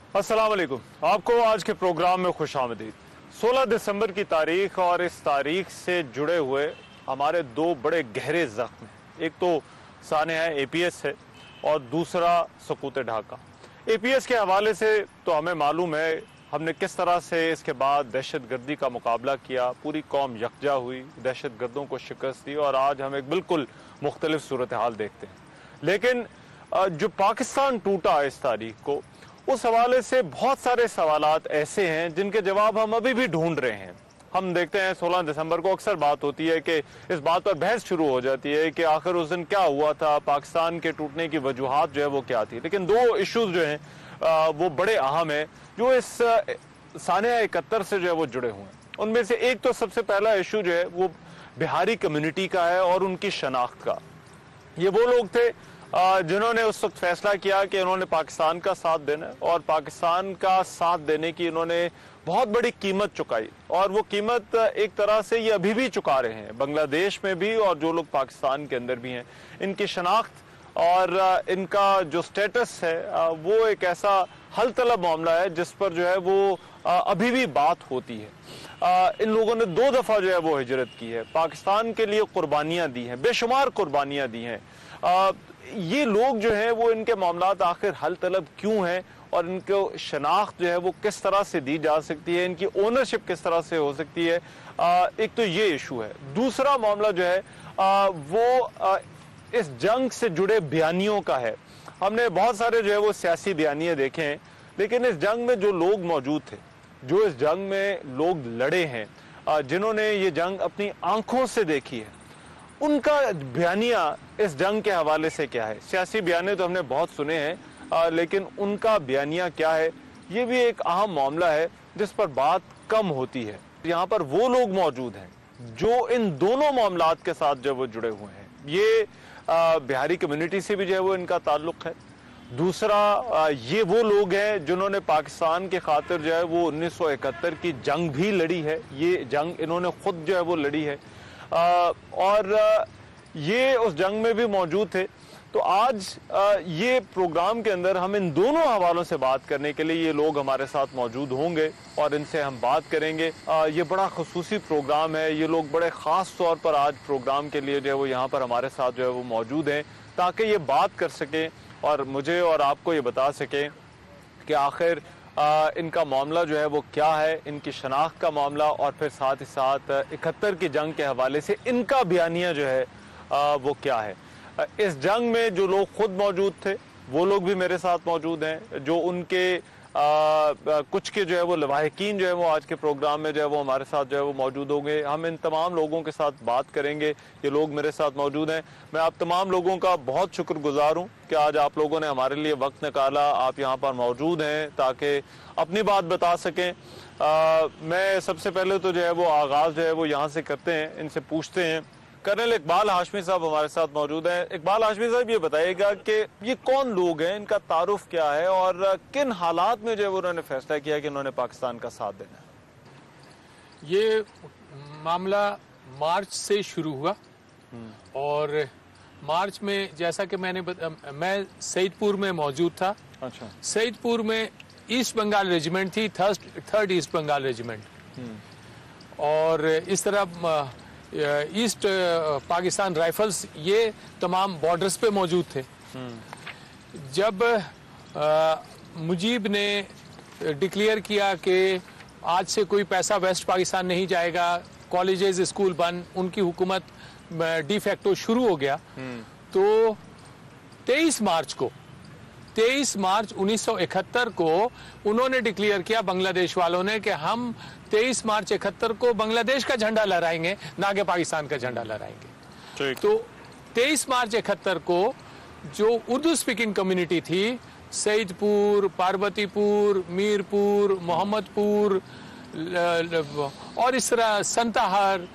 अस्सलाम वालेकुम। आपको आज के प्रोग्राम में खुशामदीद। 16 दिसंबर की तारीख और इस तारीख से जुड़े हुए हमारे दो बड़े गहरे जख्म हैं। एक तो सानिया APS है और दूसरा सकूत ढाका। APS के हवाले से तो हमें मालूम है हमने किस तरह से इसके बाद दहशतगर्दी का मुकाबला किया, पूरी कौम यकजा हुई, दहशतगर्दों को शिकस्त दी और आज हम एक बिल्कुल मुख्तलिफ सूरत हाल देखते हैं। लेकिन जो पाकिस्तान टूटा इस तारीख को, उस हवाले से बहुत सारे सवालात ऐसे हैं जिनके जवाब हम अभी भी ढूंढ रहे हैं। हम देखते हैं 16 दिसंबर को अक्सर बात होती है कि इस बात पर बहस शुरू हो जाती है कि आखिर उस दिन क्या हुआ था, पाकिस्तान के टूटने की वजूहात जो है वो क्या थी। लेकिन दो इश्यूज जो हैं वो बड़े अहम हैं जो इस सानिया 71 से जो है वो जुड़े हुए हैं। उनमें से एक तो सबसे पहला इशू जो है वो बिहारी कम्युनिटी का है और उनकी शनाख्त का। ये वो लोग थे जिन्होंने उस वक्त फैसला किया कि इन्होंने पाकिस्तान का साथ देना है और पाकिस्तान का साथ देने की इन्होंने बहुत बड़ी कीमत चुकाई और वो कीमत एक तरह से ये अभी भी चुका रहे हैं, बांग्लादेश में भी और जो लोग पाकिस्तान के अंदर भी हैं। इनकी शनाख्त और इनका जो स्टेटस है वो एक ऐसा हल तलब मामला है जिस पर जो है वो अभी भी बात होती है। इन लोगों ने 2 दफा जो है वो हिजरत की है, पाकिस्तान के लिए कुर्बानियां दी हैं, बेशुमार कुर्बानियां दी हैं। ये लोग जो है वो इनके मामलात आखिर हल तलब क्यों हैं और इनको शनाख्त जो है वो किस तरह से दी जा सकती है, इनकी ओनरशिप किस तरह से हो सकती है, एक तो ये इशू है। दूसरा मामला जो है वो इस जंग से जुड़े बयानियों का है। हमने बहुत सारे जो है वो सियासी बयानिए देखे हैं, लेकिन इस जंग में जो लोग मौजूद थे, जो इस जंग में लोग लड़े हैं, जिन्होंने ये जंग अपनी आंखों से देखी है, उनका बयानिया इस जंग के हवाले से क्या है। सियासी बयाने तो हमने बहुत सुने हैं, लेकिन उनका बयानिया क्या है, ये भी एक अहम मामला है जिस पर बात कम होती है। यहाँ पर वो लोग मौजूद हैं जो इन दोनों मामलात के साथ जो वो जुड़े हुए हैं। ये बिहारी कम्युनिटी से भी जो है वो इनका ताल्लुक है। दूसरा ये वो लोग हैं जिन्होंने पाकिस्तान के खातिर जो है वो 1971 की जंग भी लड़ी है। ये जंग इन्होंने खुद जो है वो लड़ी है और ये उस जंग में भी मौजूद थे। तो आज ये प्रोग्राम के अंदर हम इन दोनों हवालों से बात करने के लिए ये लोग हमारे साथ मौजूद होंगे और इनसे हम बात करेंगे। ये बड़ा खुसूसी प्रोग्राम है, ये लोग बड़े ख़ास तौर पर आज प्रोग्राम के लिए जो है वो यहाँ पर हमारे साथ जो है वो मौजूद हैं ताकि ये बात कर सकें और मुझे और आपको ये बता सकें कि आखिर इनका मामला जो है वो क्या है, इनकी शनाख्त का मामला और फिर साथ ही साथ 71 की जंग के हवाले से इनका बयानिया जो है वो क्या है। इस जंग में जो लोग खुद मौजूद थे वो लोग भी मेरे साथ मौजूद हैं, जो उनके कुछ के जो है वो लवाहिकीन जो है वो आज के प्रोग्राम में जो है वो हमारे साथ जो है वो मौजूद होंगे। हम इन तमाम लोगों के साथ बात करेंगे, ये लोग मेरे साथ मौजूद हैं। मैं आप तमाम लोगों का बहुत शुक्रगुजार हूँ कि आज आप लोगों ने हमारे लिए वक्त निकाला, आप यहाँ पर मौजूद हैं ताकि अपनी बात बता सकें। मैं सबसे पहले तो जो है वो आगाज़ जो है वो यहाँ से करते हैं, इनसे पूछते हैं। कर्नल इकबाल हाशमी साहब हमारे साथ मौजूद हैं। इकबाल हाशमी साहब ये बताइएगा कि ये कौन लोग हैं, इनका तारुफ क्या है और किन हालात में जो है उन्होंने फैसला किया कि इन्होंने पाकिस्तान का साथ देना है। ये मामला मार्च से शुरू हुआ और मार्च में जैसा कि मैं सईदपुर में मौजूद था। अच्छा। सईदपुर में ईस्ट बंगाल रेजिमेंट थी, थर्ड ईस्ट बंगाल रेजिमेंट, और इस तरह ईस्ट पाकिस्तान राइफल्स, ये तमाम बॉर्डर्स पे मौजूद थे। जब मुजीब ने डिक्लेयर किया कि आज से कोई पैसा वेस्ट पाकिस्तान नहीं जाएगा, कॉलेजेस स्कूल बंद, उनकी हुकूमत डी फैक्टो शुरू हो गया, तो 23 मार्च 1971 को उन्होंने डिक्लेयर किया, बांग्लादेश वालों ने, कि हम 23 मार्च 71 को बांग्लादेश का झंडा लहराएंगे, ना कि पाकिस्तान का झंडा लहराएंगे। तो 23 मार्च 71 को जो उर्दू स्पीकिंग कम्युनिटी थी, सईदपुर, पार्वतीपुर, मीरपुर, मोहम्मदपुर और इस तरह संताहर,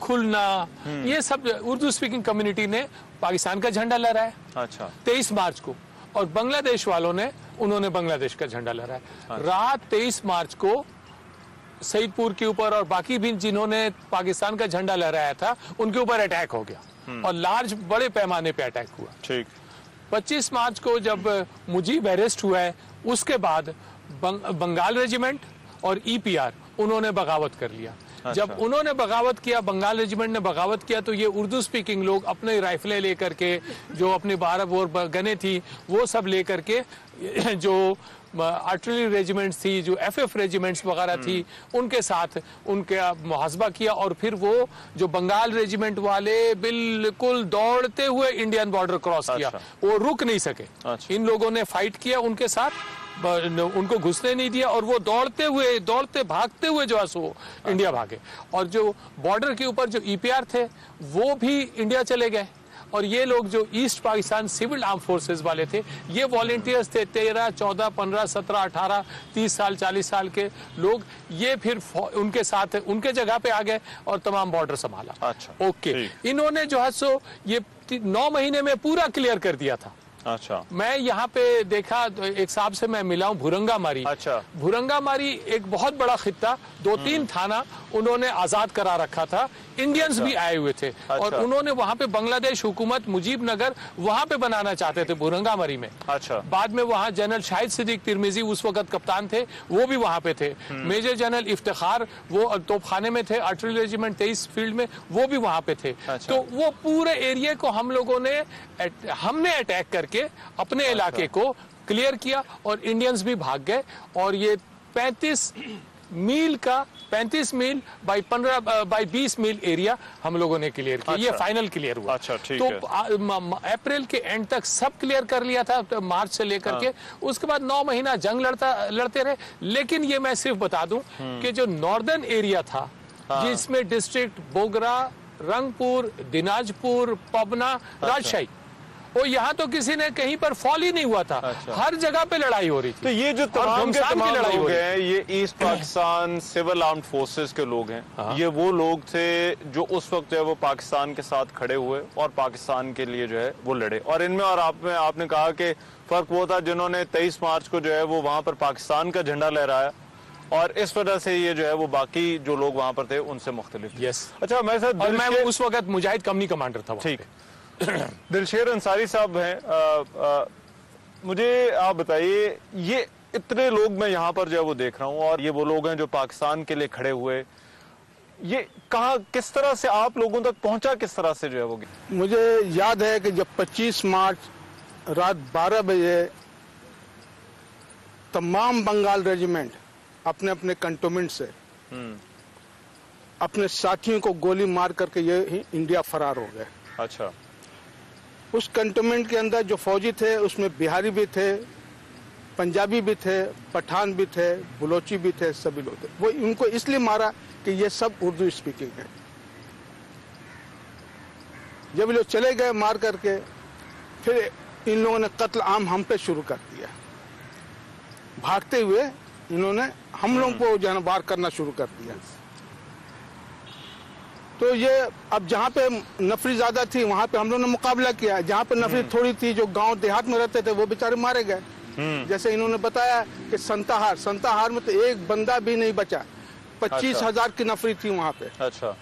खुलना, ये सब उर्दू स्पीकिंग कम्युनिटी ने पाकिस्तान का झंडा लहराया। अच्छा। 23 मार्च को, और बांग्लादेश वालों ने, उन्होंने बांग्लादेश का झंडा लहराया। रात 23 मार्च को सईदपुर के ऊपर और बाकी भी जिन्होंने पाकिस्तान का झंडा लहराया था उनके ऊपर अटैक हो गया और लार्ज, बड़े पैमाने पे अटैक हुआ। ठीक। 25 मार्च को जब मुजीब अरेस्ट हुआ है, उसके बाद बंगाल रेजिमेंट और ईपीआर उन्होंने बगावत कर लिया। अच्छा। जब उन्होंने बगावत किया, बंगाल रेजिमेंट ने बगावत किया, तो ये उर्दू स्पीकिंग लोग अपने राइफलें लेकर के, जो अपनी 12 बोर गने थी वो सब लेकर के, जो आर्टिलरी रेजिमेंट्स थी, जो एफएफ रेजिमेंट्स वगैरह थी, उनके साथ उनका मुहासबा किया। और फिर वो जो बंगाल रेजिमेंट वाले बिल्कुल दौड़ते हुए इंडियन बॉर्डर क्रॉस किया। वो रुक नहीं सके। इन लोगों ने फाइट किया उनके साथ, उनको घुसने नहीं दिया, और वो दौड़ते भागते हुए जो है सो इंडिया भागे। और जो बॉर्डर के ऊपर जो ईपीआर थे वो भी इंडिया चले गए। और ये लोग जो east Pakistan civil arm forces वाले थे, ये वॉलेंटियर्स थे, 13, 14, 15, 17, 18, 30 साल, 40 साल के लोग, ये फिर उनके साथ उनके जगह पे आ गए और तमाम बॉर्डर संभाला। अच्छा, ओके, इन्होंने जो है सो ये 9 महीने में पूरा क्लियर कर दिया था। अच्छा, मैं यहाँ पे देखा, एक साहब से मैं मिला हूँ, भुरंगामारी। अच्छा, भुरंगामारी एक बहुत बड़ा खित्ता, 2-3 थाना उन्होंने आजाद करा रखा था। इंडियंस भी आए हुए थे। और उन्होंने वहाँ पे बांग्लादेश हुकूमत मुजीब नगर वहाँ पे बनाना चाहते थे, भुरंगामारी में। अच्छा, बाद में वहाँ जनरल शाहिद सिद्दीक तिरमिजी उस वक्त कप्तान थे, वो भी वहाँ पे थे। मेजर जनरल इफ्तिखार वो तोपखाने में थे, आर्टिलरी रेजिमेंट 23 फील्ड में, वो भी वहाँ पे थे। तो वो पूरे एरिया को हमने अटैक करके अपने इलाके को क्लियर किया, और इंडियंस भी भाग गए। और ये 35 मील बाई 20 मील एरिया हम लोगों ने क्लियर किया। ये फाइनल क्लियर हुआ। अच्छा, ठीक तो है। अप्रैल के एंड तक सब क्लियर कर लिया था, तो मार्च से लेकर के उसके बाद 9 महीना जंग लड़ते रहे। लेकिन ये मैं सिर्फ बता दूं कि जो नॉर्दर्न एरिया था, जिसमें डिस्ट्रिक्ट बोगरा, रंगपुर, दिनाजपुर, पबना, राजशाही, वो यहाँ तो किसी ने कहीं पर फॉल ही नहीं हुआ था। हर जगह पे लड़ाई हो रही थी। तो ये जो तमाम के तमाम लड़ाई लोग हैं, ये east Pakistan civil armed forces के लोग हैं। ये वो लोग थे जो उस वक्त जो है वो पाकिस्तान के साथ खड़े हुए और पाकिस्तान के लिए जो है वो लड़े। और इनमें और आपने कहा कि फर्क वो था जिन्होंने 23 मार्च को जो है वो वहां पर पाकिस्तान का झंडा लहराया, और इस वजह से ये जो है वो बाकी जो लोग वहां पर थे उनसे मुख्तलिफ। यस। अच्छा, मैं उस वक्त मुजाहिद कंपनी कमांडर था। ठीक। दिलशेर अंसारी साहब हैं, मुझे आप बताइए, ये इतने लोग मैं यहाँ पर जो है वो देख रहा हूँ, और ये वो लोग हैं जो पाकिस्तान के लिए खड़े हुए, ये कहाँ, किस तरह से आप लोगों तक पहुंचा, किस तरह से जो है वो? मुझे याद है कि जब 25 मार्च रात 12 बजे तमाम बंगाल रेजिमेंट अपने अपने कंटोनमेंट से अपने साथियों को गोली मार करके ये इंडिया फरार हो गए। अच्छा। उस कंटोनमेंट के अंदर जो फौजी थे उसमें बिहारी भी थे, पंजाबी भी थे, पठान भी थे, बलोची भी थे, सभी लोग थे। वो उनको इसलिए मारा कि ये सब उर्दू स्पीकिंग है। जब लोग चले गए मार करके, फिर इन लोगों ने कत्ल आम हम पे शुरू कर दिया। भागते हुए इन्होंने हम लोगों को जो वार करना शुरू कर दिया। तो ये अब जहाँ पे नफरी ज्यादा थी वहाँ पे हम लोगों ने मुकाबला किया, जहाँ पे नफरी थोड़ी थी, जो गांव देहात में रहते थे वो बेचारे मारे गए। जैसे इन्होंने बताया कि संताहार में तो एक बंदा भी नहीं बचा। 25,000 की नफरी थी वहाँ पे। अच्छा।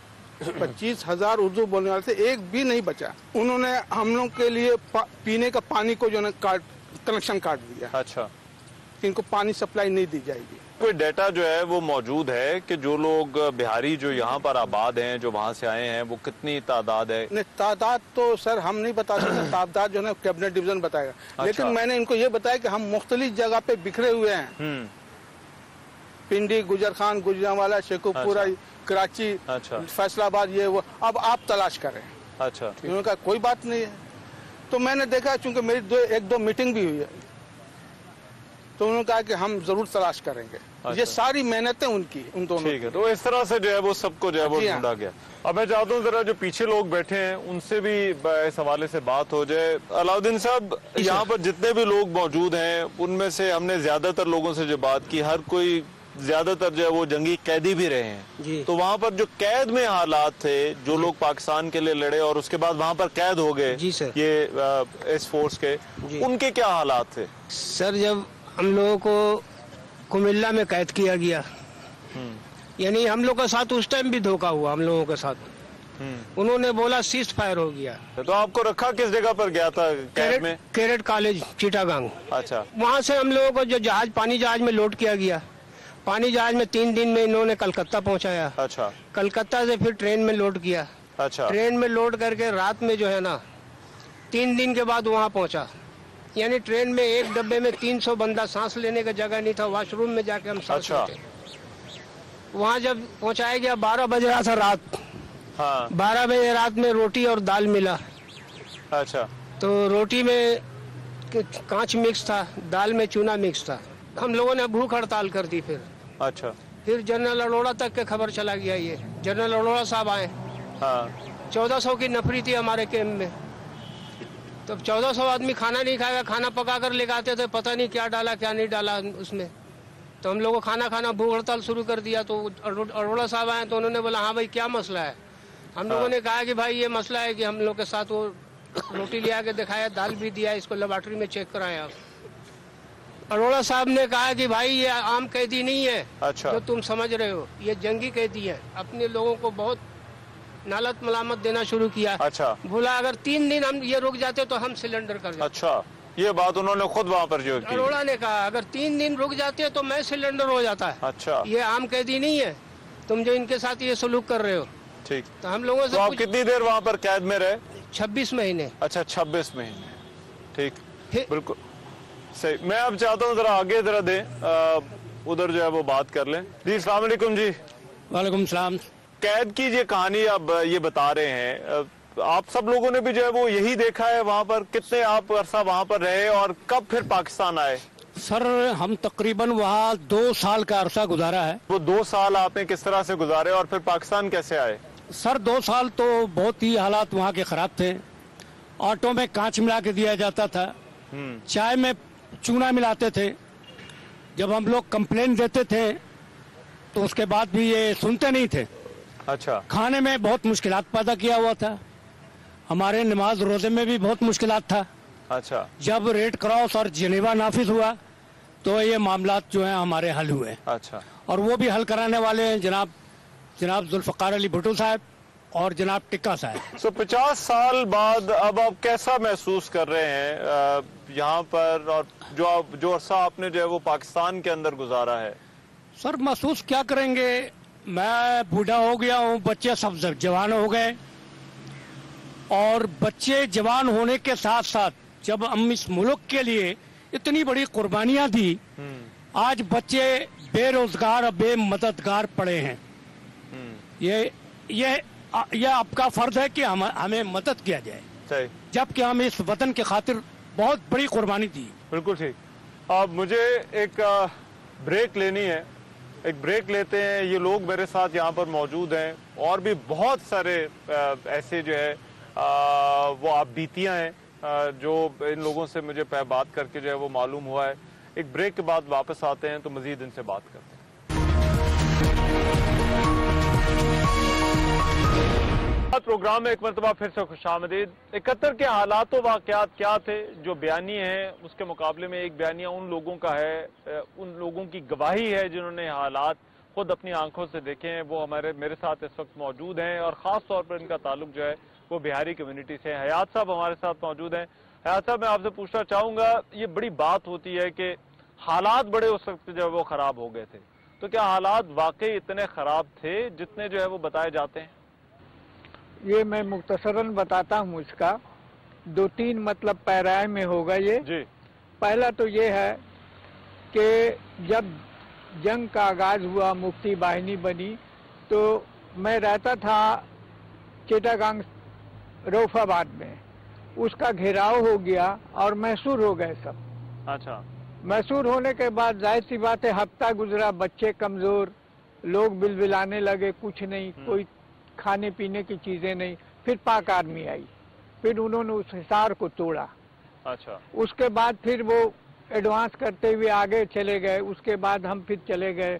25,000 उर्दू बोलने वाले थे, एक भी नहीं बचा। उन्होंने हम लोग के लिए पीने का पानी को जो कनेक्शन काट दिया। अच्छा। इनको पानी सप्लाई नहीं दी जाएगी। कोई डेटा जो है वो मौजूद है कि जो लोग बिहारी जो यहाँ पर आबाद हैं, जो वहाँ से आए हैं, वो कितनी तादाद है? नहीं, तादाद तो सर हम नहीं बता सकते। तादाद जो है कैबिनेट डिवीजन बताएगा। अच्छा। लेकिन मैंने इनको ये बताया कि हम मुख्तलिफ जगह पे बिखरे हुए हैं। पिंडी, गुजरखान, गुजरांवाला, शेखुपुरा, कराची, फैसलाबाद, ये वो, अब आप तलाश करें। अच्छा। उन्होंने कहा कोई बात नहीं है। तो मैंने देखा, चूंकि मेरी 1-2 मीटिंग भी हुई है, तो उन्होंने कहा कि हम जरूर तलाश करेंगे। अच्छा। ये सारी मेहनतें उनकी, उन दोनों। ठीक है। तो इस तरह से जो है वो सबको जो है वो ढूंढा गया। अब मैं चाहता हूँ जरा जो पीछे लोग बैठे हैं उनसे भी इस हवाले से बात हो जाए। अलाउद्दीन साहब, यहाँ पर जितने भी लोग मौजूद हैं उनमें से हमने ज्यादातर लोगों से जो बात की, हर कोई ज्यादातर जो है वो जंगी कैदी भी रहे हैं। तो वहाँ पर जो कैद में हालात थे, जो लोग पाकिस्तान के लिए लड़े और उसके बाद वहाँ पर कैद हो गए ये इस फोर्स के, उनके क्या हालात थे? सर, जब हम लोगों को कुमिल्ला में कैद किया गया, यानी हम लोग के साथ उस टाइम भी धोखा हुआ हम लोगों के साथ। उन्होंने बोला सीज फायर हो गया। तो आपको रखा किस जगह पर गया था कैद में? Cadet college Chittagong. अच्छा। वहाँ से हम लोगों को जो जहाज पानी जहाज में लोड किया गया, पानी जहाज में 3 दिन में इन्होंने कलकत्ता पहुँचाया। अच्छा। कलकत्ता से फिर ट्रेन में लोड किया। अच्छा। ट्रेन में लोड करके रात में जो है ना 3 दिन के बाद वहाँ पहुँचा। यानी ट्रेन में एक डब्बे में 300 बंदा, सांस लेने का जगह नहीं था, वॉशरूम में जाके हम सांस लेते। वहाँ जब पहुँचाया गया 12 बज रहा था रात। हाँ। 12 बजे रात में रोटी और दाल मिला। अच्छा। तो रोटी में कांच मिक्स था, दाल में चूना मिक्स था। हम लोगों ने भूख हड़ताल कर दी फिर। अच्छा। फिर जनरल अरोड़ा तक के खबर चला गया ये। जनरल अरोड़ा साहब आए। हाँ। 1400 की नफरी थी हमारे कैंप में। तो 1400 आदमी खाना नहीं खाएगा, खाना पका कर लेकर आते थे, पता नहीं क्या डाला क्या नहीं डाला उसमें। तो हम लोग को खाना खाना भूख हड़ताल शुरू कर दिया। तो अरोड़ा साहब आए तो उन्होंने बोला हाँ भाई क्या मसला है। हम लोगों ने कहा कि भाई ये मसला है कि हम लोग के साथ वो रोटी ले आके दिखाया, दाल भी दिया, इसको लेबोरेटरी में चेक कराया। अरोड़ा साहब ने कहा कि भाई ये आम कैदी नहीं है। अच्छा। जो तुम समझ रहे हो, ये जंगी कैदी है। अपने लोगों को बहुत नालत मलामत देना शुरू किया। अच्छा। बोला अगर 3 दिन हम ये रुक जाते तो हम सिलेंडर कर देते। अच्छा, ये बात उन्होंने खुद वहाँ पर जो की। अरोड़ा ने कहा अगर 3 दिन रुक जाते तो मैं सिलेंडर हो जाता है। अच्छा। ये आम कैदी नहीं है, तुम जो इनके साथ ये सलूक कर रहे हो। ठीक। तो हम लोगों से तो आप कितनी देर वहाँ पर कैद में रहे? 26 महीने। अच्छा, 26 महीने। ठीक, बिल्कुल सही। मैं अब चाहता हूँ जरा आगे जरा दें, उधर जो है वो बात कर लें। जी अस्सलाम वालेकुम जी। वालेकुम सलाम। कैद की ये कहानी आप ये बता रहे हैं, आप सब लोगों ने भी जो है वो यही देखा है वहाँ पर? कितने आप अरसा वहाँ पर रहे और कब फिर पाकिस्तान आए? सर हम तकरीबन वहाँ 2 साल का अरसा गुजारा है। वो 2 साल आपने किस तरह से गुजारे और फिर पाकिस्तान कैसे आए? सर 2 साल तो बहुत ही हालात वहाँ के खराब थे। ऑटो में कांच मिला के दिया जाता था, चाय में चूना मिलाते थे। जब हम लोग कंप्लेन देते थे तो उसके बाद भी ये सुनते नहीं थे। अच्छा। खाने में बहुत मुश्किलात पैदा किया हुआ था, हमारे नमाज रोजे में भी बहुत मुश्किलात था। अच्छा। जब रेड क्रॉस और जिनेवा नाफिज हुआ तो ये मामलात जो हैं हमारे हल हुए। अच्छा। और वो भी हल कराने वाले हैं जनाब जुल्फ़िकार अली भुट्टो साहब और जनाब टिक्का साहब। 50 साल बाद अब आप कैसा महसूस कर रहे हैं यहाँ पर, और जो अरसा आपने जो है वो पाकिस्तान के अंदर गुजारा है? सर महसूस क्या करेंगे, मैं बूढ़ा हो गया हूँ, बच्चे सब जवान हो गए। और बच्चे जवान होने के साथ साथ जब हम इस मुल्क के लिए इतनी बड़ी कुर्बानियां दी, आज बच्चे बेरोजगार और बेमददगार पड़े हैं। ये आपका फर्ज है कि हमें मदद किया जाए, जबकि हम इस वतन के खातिर बहुत बड़ी कुर्बानी दी। बिल्कुल ठीक। अब मुझे एक ब्रेक लेनी है, एक ब्रेक लेते हैं। ये लोग मेरे साथ यहाँ पर मौजूद हैं और भी बहुत सारे ऐसे जो है वो आप बीतियाँ हैं जो इन लोगों से मुझे बात करके जो है वो मालूम हुआ है। एक ब्रेक के बाद वापस आते हैं तो मजीद इनसे बात करते हैं। प्रोग्राम में एक मरतबा फिर से खुशामदीद। 71 के हालात व वाक़यात क्या थे जो बयानी है, उसके मुकाबले में एक बयानिया उन लोगों का है, उन लोगों की गवाही है जिन्होंने हालात खुद अपनी आंखों से देखे हैं। वो मेरे साथ इस वक्त मौजूद हैं और ख़ास तौर पर इनका ताल्लुक जो है वो बिहारी कम्युनिटी से है। हयात साहब हमारे साथ मौजूद हैं। हयात साहब, मैं आपसे पूछना चाहूँगा, ये बड़ी बात होती है कि हालात बड़े उस वक्त जो है वो ख़राब हो गए थे, तो क्या हालात वाकई इतने ख़राब थे जितने जो है वो बताए जाते हैं? ये मैं मुख्तसरन बताता हूँ, इसका 2-3 मतलब पैराए में होगा ये जी। पहला तो ये है कि जब जंग का आगाज हुआ, मुफ्ती बाहिनी बनी, तो मैं रहता था चिटागांग रऊफाबाद में। उसका घेराव हो गया और मैसूर हो गए सब। अच्छा। मैसूर होने के बाद जाहिर सी बात है हफ्ता गुजरा, बच्चे कमजोर, लोग बिलबिलाने लगे, कुछ नहीं, कोई खाने पीने की चीजें नहीं। फिर पाक आर्मी आई, फिर उन्होंने उस हिसार को तोड़ा। अच्छा। उसके बाद फिर वो एडवांस करते हुए आगे चले गए। उसके बाद हम फिर चले गए,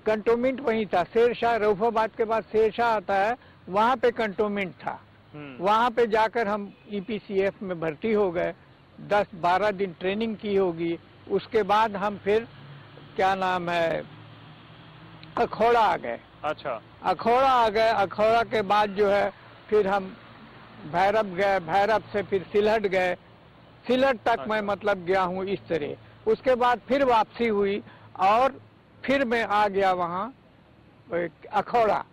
कंटोनमेंट वहीं था, शेरशाह। रऊफाबाद के बाद शेरशाह आता है, वहाँ पे कंटोनमेंट था। वहाँ पे जाकर हम EPCF में भर्ती हो गए, 10-12 दिन ट्रेनिंग की होगी। उसके बाद हम फिर क्या नाम है अखौड़ा आ गए। अच्छा। अखौड़ा आ गए। अखौड़ा के बाद जो है फिर हम भैरव गए, भैरव से फिर सिलहट गए, सिलहट तक मैं मतलब गया हूँ इस तरह। उसके बाद फिर वापसी हुई और फिर मैं आ गया वहाँ अखौड़ा।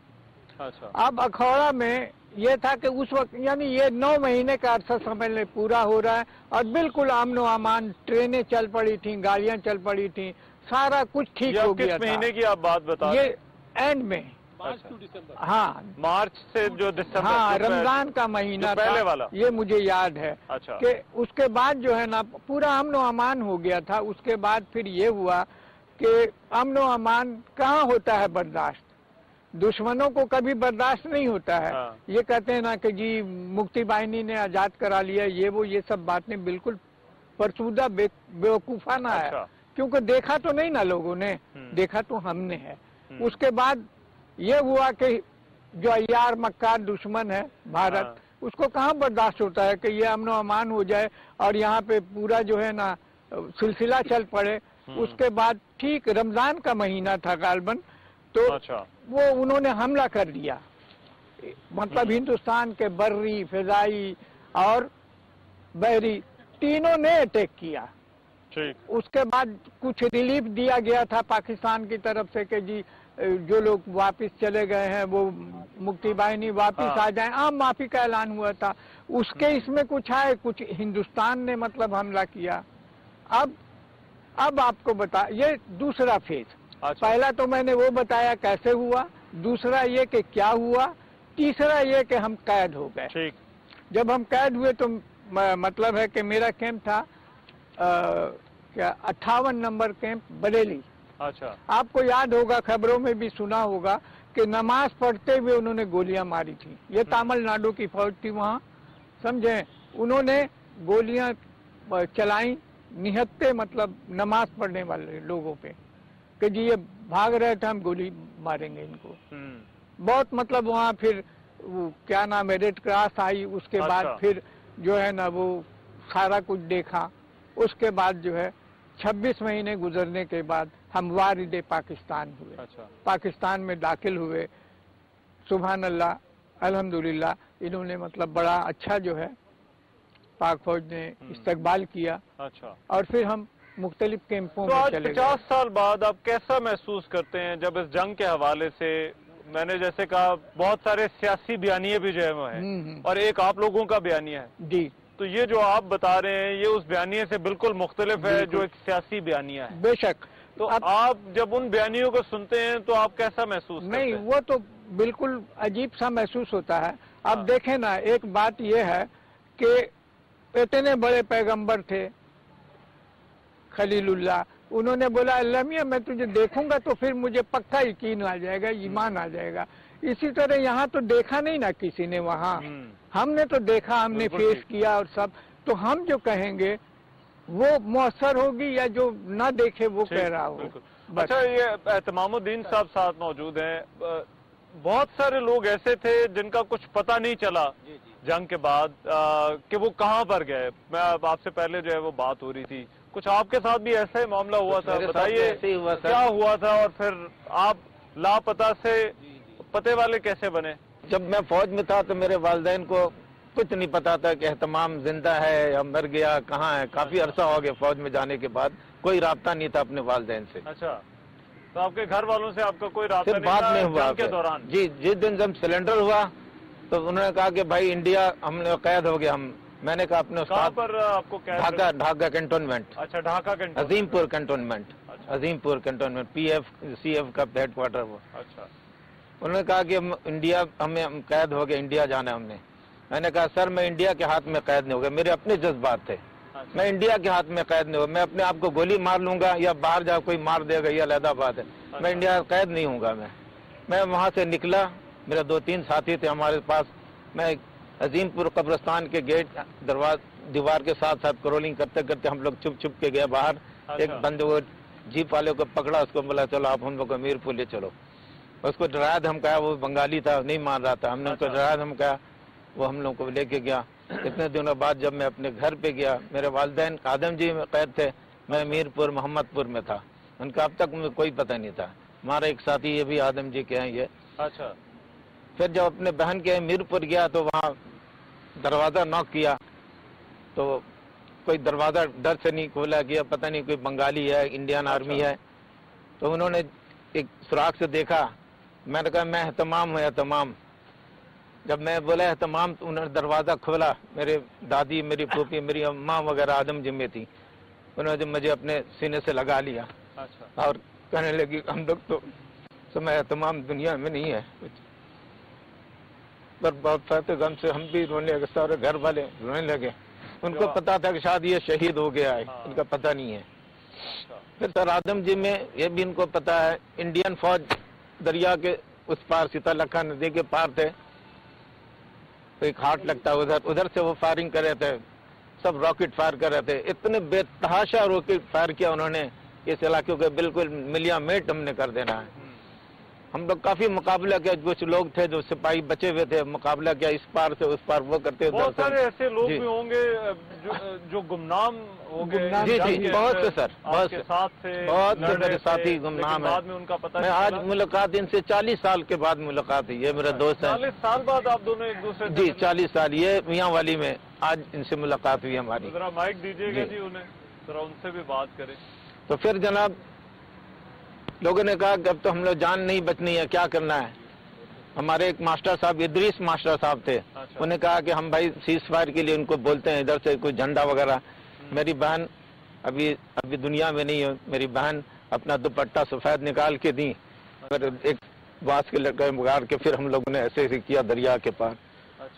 अच्छा। अब अखौड़ा में ये था कि उस वक्त यानी ये 9 महीने का अरसा समझ ले पूरा हो रहा है और बिल्कुल अमन अमान, ट्रेनें चल पड़ी थी, गाड़ियां चल पड़ी थी, सारा कुछ ठीक हो गया था। किस महीने की आप बात बता रहे हैं? ये एंड में, मार्च टू दिसंबर। हाँ, मार्च से जो दिसंबर, हाँ, रमजान का महीना पहले था वाला, ये मुझे याद है। अच्छा। कि उसके बाद जो है ना पूरा अमन अमान हो गया था। उसके बाद फिर ये हुआ कि अमन अमान कहाँ होता है बर्दाश्त, दुश्मनों को कभी बर्दाश्त नहीं होता है। हाँ। ये कहते हैं ना कि जी मुक्ति बाहिनी ने आजाद करा लिया, ये वो ये सब बातें बिल्कुल फरसूदा बेवकूफाना है। अच्छा। क्योंकि देखा तो नहीं ना लोगों ने, देखा तो हमने है। उसके बाद ये हुआ कि जो अय्यार मक्कार दुश्मन है भारत, हाँ। उसको कहाँ बर्दाश्त होता है कि ये अमन अमान हो जाए और यहाँ पे पूरा जो है ना सिलसिला चल पड़े। उसके बाद ठीक रमजान का महीना था गालबन, तो अच्छा। वो उन्होंने हमला कर दिया, मतलब हिंदुस्तान के बर्री, फिजाई और बहरी तीनों ने अटैक किया। ठीक। उसके बाद कुछ रिलीफ दिया गया था पाकिस्तान की तरफ से कि जी जो लोग वापस चले गए हैं वो मुक्ति बाहिनी वापस आ जाएं, आम माफी का ऐलान हुआ था। उसके इसमें कुछ है, कुछ हिंदुस्तान ने मतलब हमला किया। अब आपको बता, ये दूसरा फेज। अच्छा। पहला तो मैंने वो बताया कैसे हुआ, दूसरा ये कि क्या हुआ, तीसरा ये कि हम कैद हो गए। ठीक। जब हम कैद हुए तो मतलब है कि मेरा कैंप था क्या 58 नंबर कैंप बरेली। अच्छा। आपको याद होगा, खबरों में भी सुना होगा कि नमाज पढ़ते हुए उन्होंने गोलियां मारी थी। ये तमिलनाडु की फौज थी वहाँ, समझे। उन्होंने गोलियां चलाई निहत्ते, मतलब नमाज पढ़ने वाले लोगों पे, कि जी ये भाग रहे थे, हम गोली मारेंगे इनको। बहुत मतलब वहाँ फिर वो क्या नाम है, रेड क्रॉस आई। उसके अच्छा। बाद फिर जो है ना वो सारा कुछ देखा। उसके बाद जो है 26 महीने गुजरने के बाद हम वारिद पाकिस्तान हुए। अच्छा। पाकिस्तान में दाखिल हुए। सुभान अल्लाह, अल्हम्दुलिल्लाह, इन्होंने मतलब बड़ा अच्छा जो है पाक फौज ने इस्तकबाल किया। अच्छा। और फिर हम मुख्तलिफ कैंपों तो में आज चले 50 गए। साल बाद आप कैसा महसूस करते हैं जब इस जंग के हवाले से, मैंने जैसे कहा बहुत सारे सियासी बयानिए भी जो है वो हैं और एक आप लोगों का बयानिया है जी, तो ये जो आप बता रहे हैं ये उस बयानिए से बिल्कुल मुख्तलिफ है जो एक सियासी बयानिया है। बेशक। तो आप जब उन बयानियों को सुनते हैं तो आप कैसा महसूस करते हैं? नहीं, वो तो बिल्कुल अजीब सा महसूस होता है। अब देखें ना, एक बात ये है कि इतने बड़े पैगंबर थे खलीलुल्लाह, उन्होंने बोला अल्लाह मियां मैं तुझे देखूंगा तो फिर मुझे पक्का यकीन आ जाएगा, ईमान आ जाएगा। इसी तरह यहाँ तो देखा नहीं ना किसी ने, वहाँ हमने तो देखा, हमने फेस किया और सब। तो हम जो कहेंगे वो मौसर होगी या जो ना देखे वो कह रहा हो। अच्छा, ये एहतमामुद्दीन साहब साथ मौजूद हैं। बहुत सारे लोग ऐसे थे जिनका कुछ पता नहीं चला जंग के बाद कि वो कहाँ पर गए। मैं आपसे पहले जो है वो बात हो रही थी, कुछ आपके साथ भी ऐसा ही मामला हुआ था, बताइए क्या हुआ था और फिर आप लापता से पते वाले कैसे बने? जब मैं फौज में था तो मेरे वालिदैन को कुछ नहीं पता था कि एहतमाम जिंदा है या मर गया, कहाँ है। काफी अरसा हो गया फौज में जाने के बाद, कोई राब्ता नहीं था अपने वालिदैन से। अच्छा, तो आपके घर वालों से आपका कोई राब्ता नहीं बाद में हुआ के दौरान? जी, जिस दिन जब सिलेंडर हुआ तो उन्होंने कहा कि भाई इंडिया हमने कैद हो गया हम। मैंने कहा अपने कहाँ पर आपको कैद? ढाका कैंटोनमेंट। अच्छा, Dhaka cantonment, Azimpur cantonment. Azimpur cantonment PF CF का हेडक्वार्टर वो। अच्छा। उन्होंने कहा कि हम इंडिया, हमें कैद हो गया, इंडिया जाना हमने। मैंने कहा सर मैं इंडिया के हाथ में कैद नहीं हो गया, मेरे अपने जज्बात थे। मैं इंडिया के हाथ में कैद नहीं हो, मैं अपने आप को गोली मार लूंगा या बाहर जा कोई मार देगा, ये अलग बात है। मैं इंडिया कैद नहीं हूँगा। मैं वहाँ से निकला, मेरा 2-3 साथी थे हमारे पास। मैं अजीमपुर कब्रिस्तान के गेट दीवार के साथ साथ क्रोलिंग करते करते हम लोग छुप के गए बाहर। एक बंदे को जीप वाले को पकड़ा, उसको बोला चलो आप हम लोग को मीरपुर ले चलो। उसको डराया धमकाया, वो बंगाली था, नहीं मान रहा था। हमने उसको डराया धमकाया, वो हम लोग को लेके गया। इतने दिनों बाद जब मैं अपने घर पे गया, मेरे वालिदैन आदम जी में कैद थे, मैं मीरपुर मोहम्मदपुर में था। उनका अब तक मुझे कोई पता नहीं था। हमारा एक साथी ये भी आदम जी के हैं ये। अच्छा। फिर जब अपने बहन के मीरपुर गया तो वहाँ दरवाज़ा नॉक किया तो कोई दरवाज़ा डर से नहीं खोला गया, पता नहीं कोई बंगाली है, इंडियन आर्मी है। तो उन्होंने एक सुराख से देखा। मैंने कहा मैं एहतमाम हूँ, एहतमाम। जब मैं बोला एहतमाम तो उन्होंने दरवाज़ा खोला। मेरे दादी, मेरी फूफी, मेरी अम्मा वगैरह आदम जिम्मे थी। उन्होंने मुझे अपने सीने से लगा लिया और कहने लगी हम लोग तो समय एहतमाम दुनिया में नहीं है। पर बहुत फतेह गम से हम भी रोने लगे, सारे घर वाले रोने लगे। उनको पता था कि शायद ये शहीद हो गया है, उनका पता नहीं है। फिर सर आदम जी में ये भी इनको पता है, इंडियन फौज दरिया के उस पार सीतालखा नदी के पार थे। तो एक हाट लगता है उधर से वो फायरिंग कर रहे थे, सब रॉकेट फायर कर रहे थे। इतने बेतहाशा रॉकेट फायर किया उन्होंने, इस इलाके को बिल्कुल मिलिया मेट हमने कर देना है। हम लोग काफी मुकाबला किया, कुछ लोग थे जो सिपाही बचे हुए थे, मुकाबला किया इस पार से उस पार, वो करते बहुत सारे ऐसे लोग भी होंगे जो गुमनाम हो गए। जी जी, बहुत से सर, बहुत से मेरे साथी गुमनाम है। बाद में उनका पता मैं आज मुलाकात इनसे 40 साल के बाद मुलाकात हुई है। मेरा दोस्त है। 40 साल बाद आप दोनों एक दूसरे जी, 40 साल। ये मियाँ वाली में आज इनसे मुलाकात हुई हमारी। जरा माइक दीजिएगा जी उन्हें, जरा उनसे भी बात करें। तो फिर जनाब लोगों ने कहा कि अब तो हम लोग जान नहीं बचनी है, क्या करना है। हमारे एक मास्टर साहब, इदरीस मास्टर साहब थे। उन्होंने कहा कि हम भाई सीज फायर के लिए उनको बोलते हैं, इधर से कोई झंडा वगैरह। मेरी बहन अभी दुनिया में नहीं है। मेरी बहन अपना दुपट्टा सफेद निकाल के दी, फिर एक बांस के लड़के मुगार के फिर हम लोगों ने ऐसे ही किया दरिया के पार।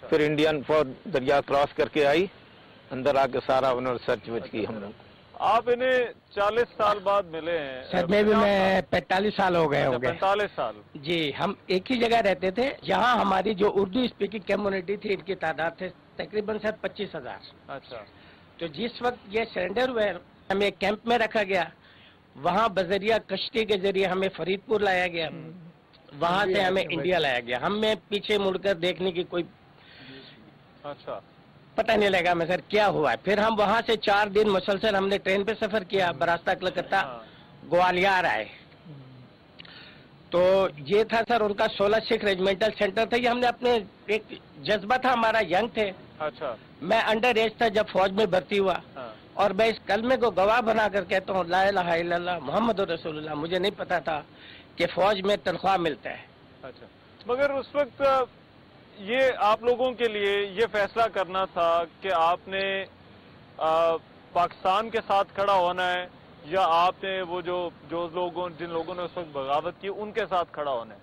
फिर इंडियन फौज दरिया क्रॉस करके आई, अंदर आके सारा उन्होंने सर्च वर्च की हम लोग। आप इन्हें 40 साल बाद मिले हैं? सर में भी मैं 45 साल हो गए। 45 साल। जी, हम एक ही जगह रहते थे। जहाँ हमारी जो उर्दू स्पीकिंग कम्युनिटी थी, इनकी तादाद थे तकरीबन सर 25,000। अच्छा। तो जिस वक्त ये सरेंडर हुए, हमें एक कैंप में रखा गया। वहाँ बजरिया कश्ती के जरिए हमें फरीदपुर लाया गया, वहाँ से हमें इंडिया लाया गया। हमें पीछे मुड़कर देखने की कोई पता नहीं लगा मैं सर क्या हुआ। फिर हम वहाँ से 4 दिन मुसलसल हमने ट्रेन पे सफर किया, बरास्ता कलकत्ता ग्वालियर आए। तो ये था सर उनका 16 सिख रेजिमेंटल सेंटर था। ये हमने अपने एक जज्बा था हमारा, यंग थे। अच्छा। मैं अंडर एज था जब फौज में भर्ती हुआ। और मैं इस कलमे को गवाह बना कर कहता हूँ, ला इलाहा इल्लल्लाह मोहम्मद रसूलुल्लाह। मुझे नहीं पता था कि फौज में तनख्वाह मिलता है। अच्छा। मगर उस वक्त ये आप लोगों के लिए ये फैसला करना था कि आपने पाकिस्तान के साथ खड़ा होना है या आपने वो जिन लोगों ने उस वक्त बगावत की उनके साथ खड़ा होना है।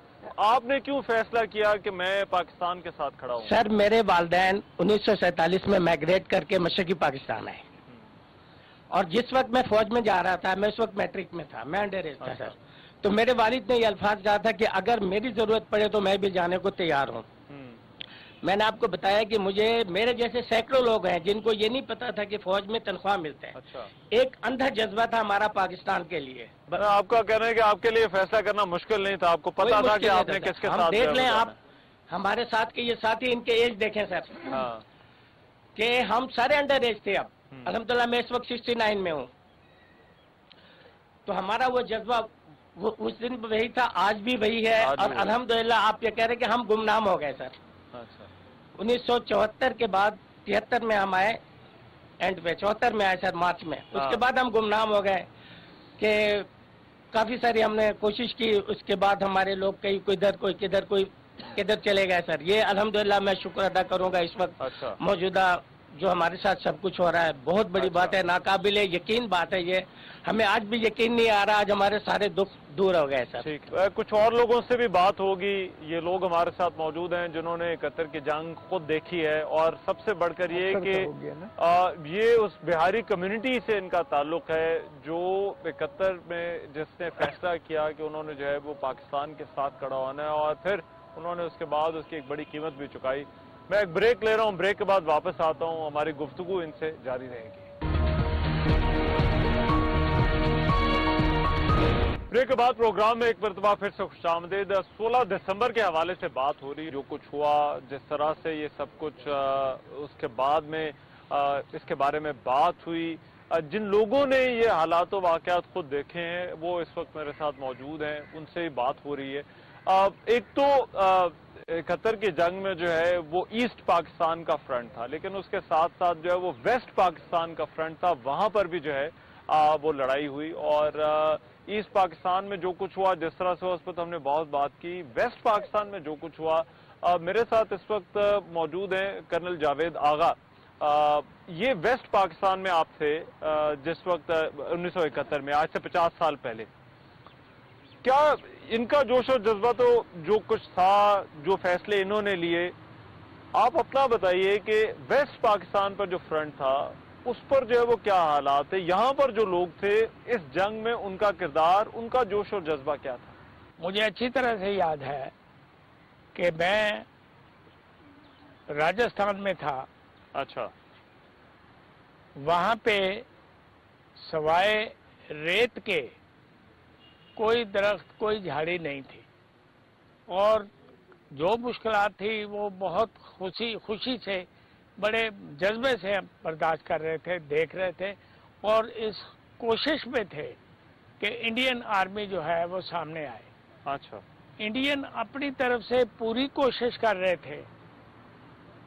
आपने क्यों फैसला किया कि मैं पाकिस्तान के साथ खड़ा हूँ? सर मेरे वालिदैन 1947 में माइग्रेट करके मशरकी पाकिस्तान आए। और जिस वक्त मैं फौज में जा रहा था, मैं उस वक्त मैट्रिक में था, मैं अंडर एज था सर। तो मेरे वालिद ने ये अल्फाज कहा था कि अगर मेरी जरूरत पड़े तो मैं भी जाने को तैयार हूँ। मैंने आपको बताया कि मेरे जैसे सैकड़ों लोग हैं जिनको ये नहीं पता था कि फौज में तनख्वाह मिलता है। अच्छा। एक अंधा जज्बा था हमारा पाकिस्तान के लिए। आपका कहना है कि आपके लिए फैसला करना मुश्किल नहीं था, आपको पता था कि आपने किसके साथ। देख लें आप हमारे साथ के ये साथी, इनके एज देखें सर। कि हम सारे अंडर एज थे। अब अल्हम्दुलिल्लाह मैं इस वक्त 69 में हूँ। तो हमारा वो जज्बा वो उस दिन वही था, आज भी वही है। और अल्हम्दुलिल्लाह आप ये कह रहे हैं कि हम गुमनाम हो गए सर। 1974 के बाद 73 में हम आए, एंड पे 74 में आए सर मार्च में। उसके बाद हम गुमनाम हो गए कि काफी सारी हमने कोशिश की। उसके बाद हमारे लोग कई कोई किधर चले गए सर। ये अल्हम्दुलिल्लाह मैं शुक्र अदा करूंगा इस वक्त मौजूदा जो हमारे साथ सब कुछ हो रहा है। बहुत बड़ी बात है, नाकाबिले यकीन बात है ये। हमें आज भी यकीन नहीं आ रहा, आज हमारे सारे दुख दूर हो गए सर। ठीक। कुछ और लोगों से भी बात होगी। ये लोग हमारे साथ मौजूद हैं जिन्होंने 71 की जंग खुद देखी है। और सबसे बढ़कर ये कि ये उस बिहारी कम्युनिटी से इनका ताल्लुक है जो 71 में जिसने फैसला किया कि उन्होंने जो है वो पाकिस्तान के साथ खड़ा होना है। और फिर उन्होंने उसके बाद उसकी एक बड़ी कीमत भी चुकाई। मैं एक ब्रेक ले रहा हूँ, ब्रेक के बाद वापस आता हूँ। हमारी गुफ्तगू इनसे जारी रहेगी। ब्रेक के बाद प्रोग्राम में एक मरतबा फिर से खुशामदीद। 16 दिसंबर के हवाले से बात हो रही, जो कुछ हुआ, जिस तरह से ये सब कुछ उसके बाद में इसके बारे में बात हुई। जिन लोगों ने ये हालात व वाक़यात खुद देखे हैं वो इस वक्त मेरे साथ मौजूद हैं, उनसे ही बात हो रही है। एक तो 71 की जंग में जो है वो ईस्ट पाकिस्तान का फ्रंट था, लेकिन उसके साथ साथ जो है वो वेस्ट पाकिस्तान का फ्रंट था, वहां पर भी जो है वो लड़ाई हुई। और ईस्ट पाकिस्तान में जो कुछ हुआ, जिस तरह से उस पर तो हमने बहुत बात की। वेस्ट पाकिस्तान में जो कुछ हुआ, मेरे साथ इस वक्त मौजूद हैं कर्नल जावेद आगा। ये वेस्ट पाकिस्तान में आप थे जिस वक्त 1971 में, आज से 50 साल पहले। क्या इनका जोश और जज्बा तो जो कुछ था, जो फैसले इन्होंने लिए, आप अपना बताइए कि वेस्ट पाकिस्तान पर जो फ्रंट था उस पर जो है वो क्या हालात है, यहां पर जो लोग थे इस जंग में उनका किरदार, उनका जोश और जज्बा क्या था? मुझे अच्छी तरह से याद है कि मैं राजस्थान में था। अच्छा। वहां पे सवाए रेत के कोई दरख्त, कोई झाड़ी नहीं थी, और जो मुश्किलात थी वो बहुत खुशी से, बड़े जज्बे से हम बर्दाश्त कर रहे थे, देख रहे थे, और इस कोशिश में थे कि इंडियन आर्मी जो है वो सामने आए। अच्छा। इंडियन अपनी तरफ से पूरी कोशिश कर रहे थे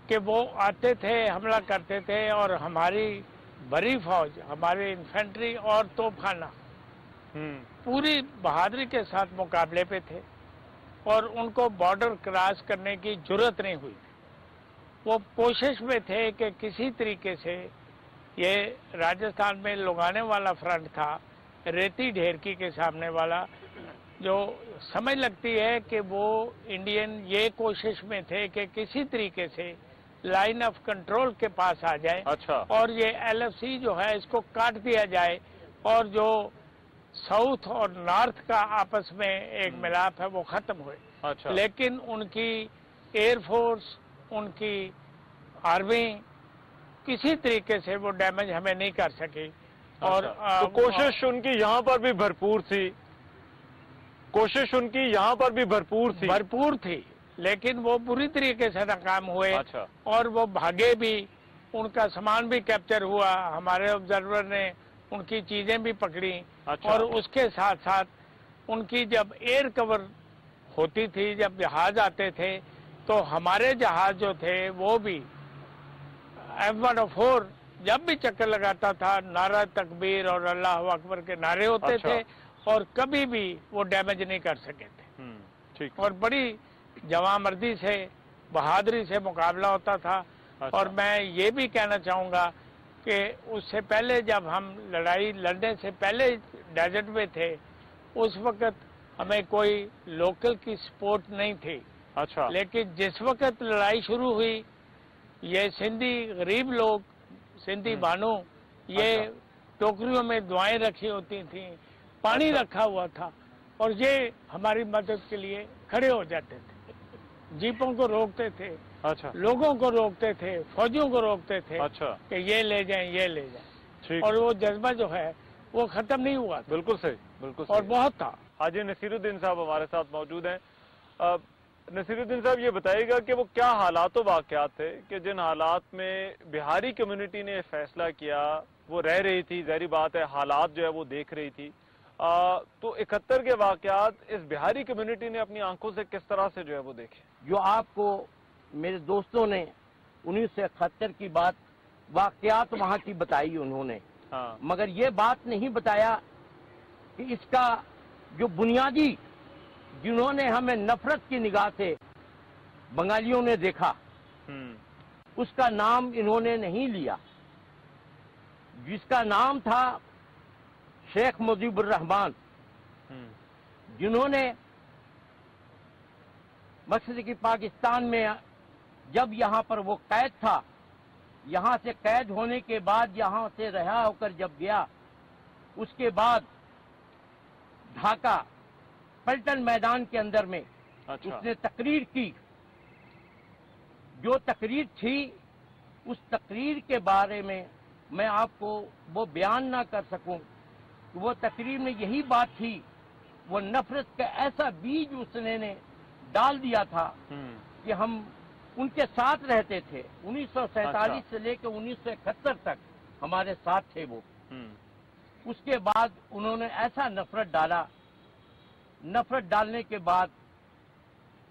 कि वो आते थे, हमला करते थे, और हमारी बड़ी फौज, हमारी इन्फेंट्री और तोपखाना पूरी बहादुरी के साथ मुकाबले पे थे, और उनको बॉर्डर क्रॉस करने की जरूरत नहीं हुई। वो कोशिश में थे कि किसी तरीके से, ये राजस्थान में लुगाने वाला फ्रंट था, रेती ढेरकी के सामने वाला, जो समझ लगती है कि वो इंडियन ये कोशिश में थे कि किसी तरीके से लाइन ऑफ कंट्रोल के पास आ जाए। अच्छा। और ये LFC जो है इसको काट दिया जाए, और जो साउथ और नॉर्थ का आपस में एक मिलाप है वो खत्म हुए। अच्छा। लेकिन उनकी एयरफोर्स, उनकी आर्मी किसी तरीके से वो डैमेज हमें नहीं कर सकी। अच्छा। और तो कोशिश उनकी यहाँ पर भी भरपूर थी, कोशिश उनकी यहाँ पर भी भरपूर थी, लेकिन वो पूरी तरीके से नाकाम हुए। अच्छा। और वो भागे भी, उनका सामान भी कैप्चर हुआ, हमारे ऑब्जर्वर ने उनकी चीजें भी पकड़ी। अच्छा। और उसके साथ साथ उनकी जब एयर कवर होती थी, जब जहाज आते थे, तो हमारे जहाज जो थे वो भी F-104 जब भी चक्कर लगाता था, नारा तकबीर और अल्लाह अकबर के नारे होते अच्छा। थे, और कभी भी वो डैमेज नहीं कर सके थे। ठीक। और बड़ी जवामर्दी से, बहादुरी से मुकाबला होता था। अच्छा। और मैं ये भी कहना चाहूंगा कि उससे पहले, जब हम लड़ाई लड़ने से पहले डेजर्ट में थे, उस वक्त हमें कोई लोकल की सपोर्ट नहीं थी। अच्छा। लेकिन जिस वक्त लड़ाई शुरू हुई, ये सिंधी गरीब लोग, सिंधी बानू, ये अच्छा। टोकरियों में दुआएं रखी होती थी, पानी अच्छा। रखा हुआ था, और ये हमारी मदद के लिए खड़े हो जाते थे, जीपों को रोकते थे। अच्छा। लोगों को रोकते थे, फौजियों को रोकते थे। अच्छा। कि ये ले जाएं, ये ले जाएं। ठीक। और वो जज्बा जो है वो खत्म नहीं हुआ। बिल्कुल सही, बिल्कुल सही। और बहुत था। हाजी नसीरुद्दीन साहब हमारे साथ मौजूद हैं। नसीरुद्दीन साहब, ये बताइएगा कि वो क्या हालात वाकयात थे कि जिन हालात में बिहारी कम्युनिटी ने फैसला किया, वो रह रही थी, जाहिर बात है हालात जो है वो देख रही थी। तो 71 के वाकयात इस बिहारी कम्युनिटी ने अपनी आंखों से किस तरह से जो है वो देखे? जो आपको मेरे दोस्तों ने 1971 की बात, वाकयात वहाँ की बताई उन्होंने। हाँ। मगर ये बात नहीं बताया कि इसका जो बुनियादी, जिन्होंने हमें नफरत की निगाह से बंगालियों ने देखा, उसका नाम इन्होंने नहीं लिया, जिसका नाम था शेख मुजीबुर रहमान, जिन्होंने मशरिकी पाकिस्तान में, जब यहाँ पर वो कैद था, यहाँ से कैद होने के बाद यहाँ से रिहा होकर जब गया, उसके बाद ढाका पलटन मैदान के अंदर में अच्छा। उसने तकरीर की। जो तकरीर थी, उस तकरीर के बारे में मैं आपको वो बयान ना कर सकूं। वो तकरीर में यही बात थी, वो नफरत का ऐसा बीज उसने ने डाल दिया था कि हम उनके साथ रहते थे। 1947 से लेकर 1971 तक हमारे साथ थे वो। उसके बाद उन्होंने ऐसा नफरत डाला, नफरत डालने के बाद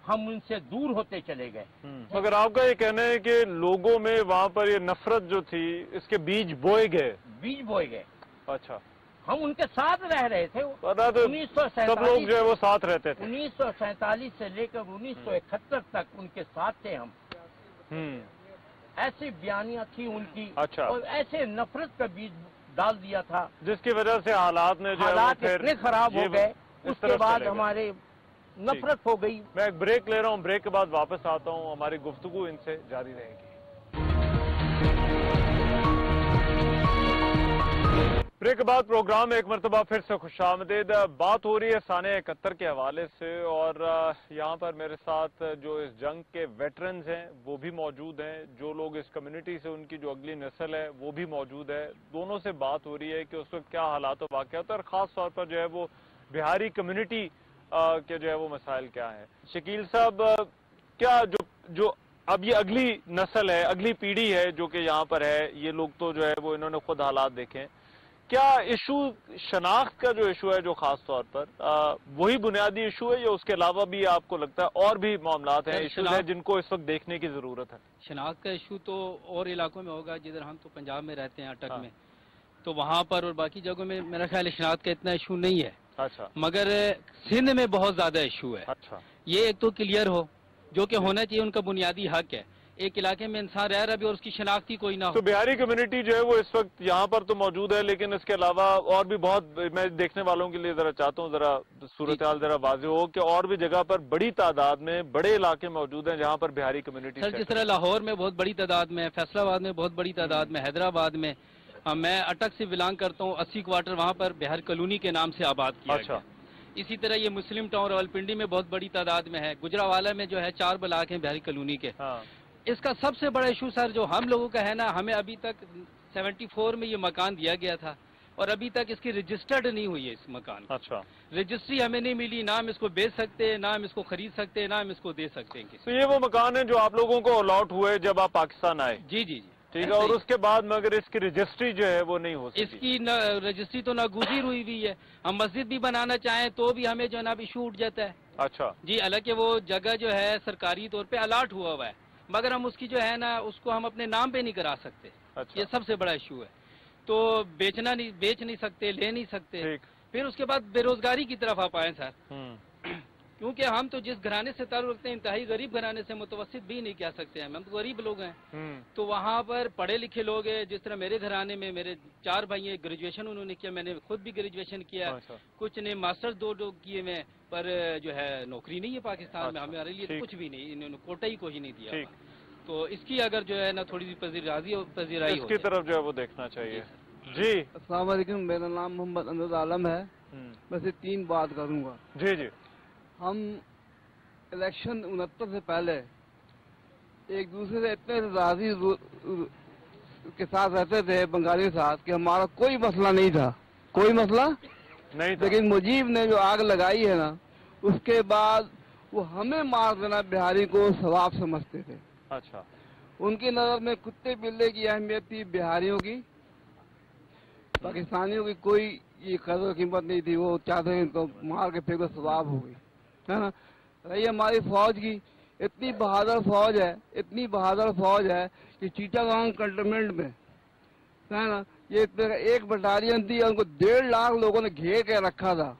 हम उनसे दूर होते चले गए। मगर आपका ये कहना है कि लोगों में वहाँ पर ये नफरत जो थी इसके बीज बोए गए। बीज बोए गए। अच्छा, हम उनके साथ रह रहे थे। पता तो 1947 सब लोग जो है वो साथ रहते थे। 1947 से लेकर 1971 तक उनके साथ थे हम। ऐसी बयानियां थी उनकी। अच्छा। और ऐसे नफरत का बीज डाल दिया था जिसकी वजह से हालात में जो हालात है इतने खराब हो गए, उसके बाद हमारे नफरत हो गई। मैं एक ब्रेक ले रहा हूँ, ब्रेक के बाद वापस आता हूँ, हमारी गुफ्तगू इनसे जारी रहेगी। ब्रेक के बाद प्रोग्राम में एक मरतबा फिर से खुशामदीद। बात हो रही है सन 71 के हवाले से और यहाँ पर मेरे साथ जो इस जंग के वेटरन्स हैं वो भी मौजूद हैं, जो लोग इस कम्युनिटी से उनकी जो अगली नस्ल है वो भी मौजूद है। दोनों से बात हो रही है कि उस वक्त क्या हालात वाक़यात और ख़ास तौर पर जो है वो बिहारी कम्युनिटी के जो है वो मसाइल क्या है। शकील साहब, क्या जो अब ये अगली नस्ल है, अगली पीढ़ी है जो कि यहाँ पर है, ये लोग तो जो है वो इन्होंने खुद हालात देखे, क्या इशू शनाख्त का जो इशू है जो खास तौर पर वही बुनियादी इशू है या उसके अलावा भी आपको लगता है और भी मामलात हैं, इशूज हैं जिनको इस वक्त देखने की जरूरत है? शनाख्त का इशू तो और इलाकों में होगा, जिधर हम तो पंजाब में रहते हैं अटक में, तो वहाँ पर और बाकी जगहों में मेरा ख्याल है शनाख्त का इतना इशू नहीं है। अच्छा। मगर सिंध में बहुत ज्यादा इशू है। अच्छा। ये एक तो क्लियर हो, जो कि होना चाहिए, उनका बुनियादी हक है। एक इलाके में इंसान रह रहा है और उसकी शनाख्ती कोई ना हो। तो बिहारी कम्युनिटी जो है वो इस वक्त यहाँ पर तो मौजूद है, लेकिन इसके अलावा और भी बहुत, मैं देखने वालों के लिए जरा चाहता हूँ जरा सूरत हाल जरा वाज़ेह हो कि और भी जगह पर बड़ी तादाद में बड़े इलाके मौजूद हैं जहाँ पर बिहारी कम्युनिटी। सर, जिस तरह लाहौर में बहुत बड़ी तादाद में, फैसलाबाद में बहुत बड़ी तादाद में, हैदराबाद में, मैं अटक से बिलोंग करता हूँ, 80 क्वार्टर वहाँ पर बिहार कॉलोनी के नाम से आबाद किया गया। इसी तरह ये मुस्लिम टाउन रावलपिंडी में बहुत बड़ी तादाद में है। गुजरावाला में जो है 4 ब्लॉक हैं बिहारी कॉलोनी के। इसका सबसे बड़ा इशू सर जो हम लोगों का है ना, हमें अभी तक 74 में ये मकान दिया गया था और अभी तक इसकी रजिस्टर्ड नहीं हुई है इस मकान। अच्छा। रजिस्ट्री हमें नहीं मिली, ना हम इसको बेच सकते, ना हम इसको खरीद सकते, ना हम इसको दे सकते हैं। तो ये वो मकान है जो आप लोगों को अलॉट हुए जब आप पाकिस्तान आए? जी जी जी, ठीक है। और उसके बाद मगर इसकी रजिस्ट्री जो है वो नहीं हो सकती। इसकी रजिस्ट्री तो नागुज़ीर हुई हुई है। हम मस्जिद भी बनाना चाहें तो भी हमें जो है ना इशू उठ जाता है। अच्छा जी, हालांकि वो जगह जो है सरकारी तौर पे अलॉट हुआ हुआ है, मगर हम उसकी जो है ना उसको हम अपने नाम पे नहीं करा सकते। अच्छा। ये सबसे बड़ा इशू है। तो बेच नहीं सकते, ले नहीं सकते। फिर उसके बाद बेरोजगारी की तरफ आप आए सर, क्योंकि हम तो जिस घराने से ताल्लुक रखते हैं, इंतहाई गरीब घराने से, मुतवस्सित भी नहीं कह सकते हैं, हम तो गरीब लोग हैं। तो वहाँ पर पढ़े लिखे लोग हैं, जिस तरह मेरे घराने में मेरे 4 भाई हैं, ग्रेजुएशन उन्होंने किया, मैंने खुद भी ग्रेजुएशन किया। अच्छा। कुछ ने मास्टर्स 2 किए में, पर जो है नौकरी नहीं है पाकिस्तान में। हमारे लिए तो कुछ भी नहीं, इन्होंने कोटा ही को ही नहीं दिया। तो इसकी अगर जो है ना थोड़ी सी पजीराई इसकी तरफ जो है वो देखना चाहिए। जी अस्सलाम वालेकुम, मेरा नाम मोहम्मद अनवर आलम है। मैं सिर्फ 3 बात करूंगा। जी जी। हम इलेक्शन 69 से पहले एक दूसरे से इतने राजी के साथ रहते थे, बंगाली के साथ, कि हमारा कोई मसला नहीं था, कोई मसला नहीं था। लेकिन मुजीब ने जो आग लगाई है ना, उसके बाद वो हमें मार देना बिहारी को सवाब समझते थे। अच्छा। उनकी नजर में कुत्ते बिल्ले की अहमियत थी, बिहारियों की, पाकिस्तानियों की कोई ये कदर कीमत नहीं थी। वो चाहते हैं इनको मार के फेंको, सवाब हो गई, है ना। रही हमारी फौज की, इतनी बहादुर फौज है, इतनी बहादुर फौज है कि चीटागांव कंटोनमेंट में, है ना, ये एक बटालियन थी, उनको 1.5 लाख लोगों ने घेर के रखा था।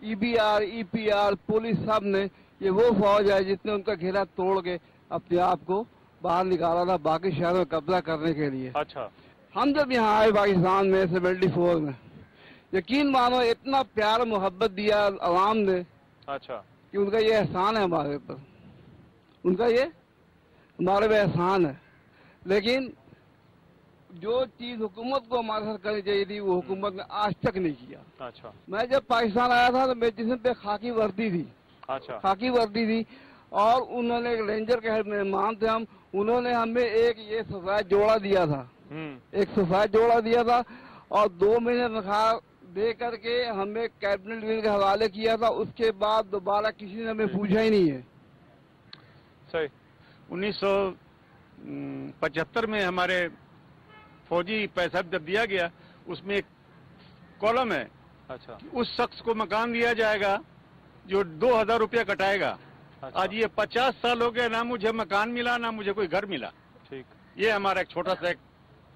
EBR, EPR, पुलिस सब ने, ये वो फौज है जिसने उनका घेरा तोड़ के अपने आप को बाहर निकाला था बाकी शहरों में कब्जा करने के लिए। अच्छा। हम जब यहाँ आए पाकिस्तान में 74 में, यकीन मानो इतना प्यार मोहब्बत दिया अवाम ने। अच्छा। कि उनका ये एहसान है हमारे ऊपर, उनका ये हमारे पे एहसान है। लेकिन जो चीज हुकूमत को हमारे साथ करनी चाहिए थी, वो हुकूमत ने आज तक नहीं किया। अच्छा। मैं जब पाकिस्तान आया था तो मेरे जिस्म पे खाकी वर्दी थी। अच्छा। खाकी वर्दी थी, और उन्होंने एक रेंजर के मेहमान थे हम, उन्होंने हमें एक ये सफेद जोड़ा दिया था, एक सफेद जोड़ा दिया था, और 2 महीने तनख्वाह दे करके हमें कैबिनेट मिल के हवाले किया था। उसके बाद दोबारा किसी ने हमें पूछा ही नहीं है। सही। 1975 में हमारे फौजी पैसा जब दिया गया, उसमें एक कॉलम है। अच्छा। उस शख्स को मकान दिया जाएगा जो 2000 रुपया कटाएगा। आज ये 50 साल हो गए, ना मुझे मकान मिला ना मुझे कोई घर मिला। ठीक, ये हमारा एक छोटा सा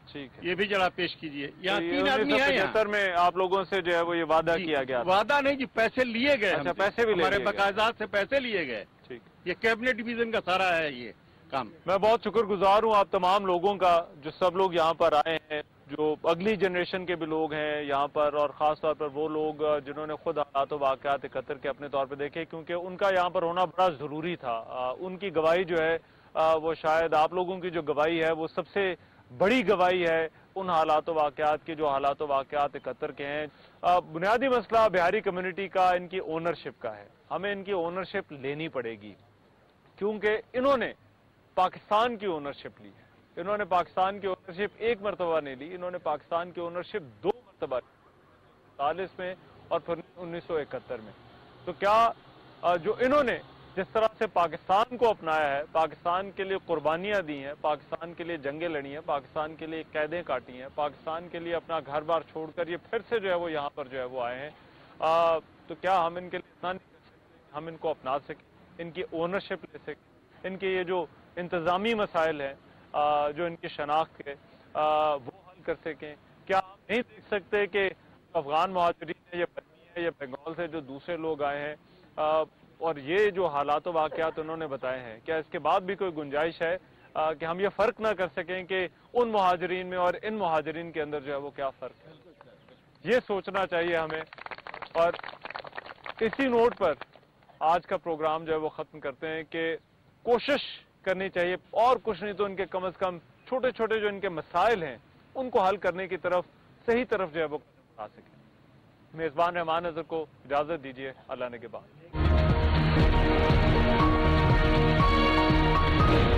ठीक है, ये भी जरा पेश कीजिए। यहाँ तो 3 आदमी है। 1975 में आप लोगों से जो है वो ये वादा किया गया। वादा नहीं जी, पैसे लिए गए। अच्छा, पैसे भी हमारे बकायदात से पैसे लिए गए। ठीक, ये कैबिनेट डिवीजन का सारा है ये काम। मैं बहुत शुक्रगुजार हूँ आप तमाम लोगों का, जो सब लोग यहाँ पर आए हैं, जो अगली जनरेशन के भी लोग हैं यहाँ पर, और ख़ास तौर पर वो लोग जिन्होंने खुद हालात वाक़यात कतर के अपने तौर पर देखे, क्योंकि उनका यहाँ पर होना बड़ा ज़रूरी था। उनकी गवाही जो है वो शायद आप लोगों की जो गवाही है वो सबसे बड़ी गवाही है उन हालात वाक़यात की जो हालात वाक़यात कतर के हैं। बुनियादी मसला बिहारी कम्युनिटी का इनकी ओनरशिप का है। हमें इनकी ओनरशिप लेनी पड़ेगी, क्योंकि इन्होंने पाकिस्तान की ओनरशिप ली है। इन्होंने पाकिस्तान की ओनरशिप एक मरतबा नहीं ली, इन्होंने पाकिस्तान की ओनरशिप 2 मरतबा 1940 में और फिर 1971 में। तो क्या जो इन्होंने जिस तरह से पाकिस्तान को अपनाया है, पाकिस्तान के लिए कुर्बानियां दी हैं, पाकिस्तान के लिए जंगें लड़ी हैं, पाकिस्तान के लिए कैदें काटी हैं, पाकिस्तान के लिए अपना घर बार छोड़कर ये फिर से जो है वो यहाँ पर जो है वो आए हैं, तो क्या हम इनके लिए इतना नहीं कर सकते, हम इनको अपना सकें, इनकी ओनरशिप ले सकें, इनके ये जो इंतज़ामी मसाइल हैं, जो इनकी शनाख्त है वो हल कर सकें। क्या हम नहीं देख सकते कि अफगान मुहाजिरीन है, या बर्मी है, या बंगाल से जो दूसरे लोग आए हैं, और ये जो हालात वाक़यात उन्होंने बताए हैं, क्या इसके बाद भी कोई गुंजाइश है कि हम ये फ़र्क ना कर सकें कि उन मुहाजिरीन में और इन मुहाजिरीन के अंदर जो है वो क्या फ़र्क है? ये सोचना चाहिए हमें। और इसी नोट पर आज का प्रोग्राम जो है वो ख़त्म करते हैं कि कोशिश करनी चाहिए, और कुछ नहीं तो इनके कम से कम छोटे छोटे जो इनके मसाइल हैं उनको हल करने की तरफ, सही तरफ जो है वो आ सके। मेज़बान रहमान नज़र को इजाज़त दीजिए, अल्लाह ने के बाद।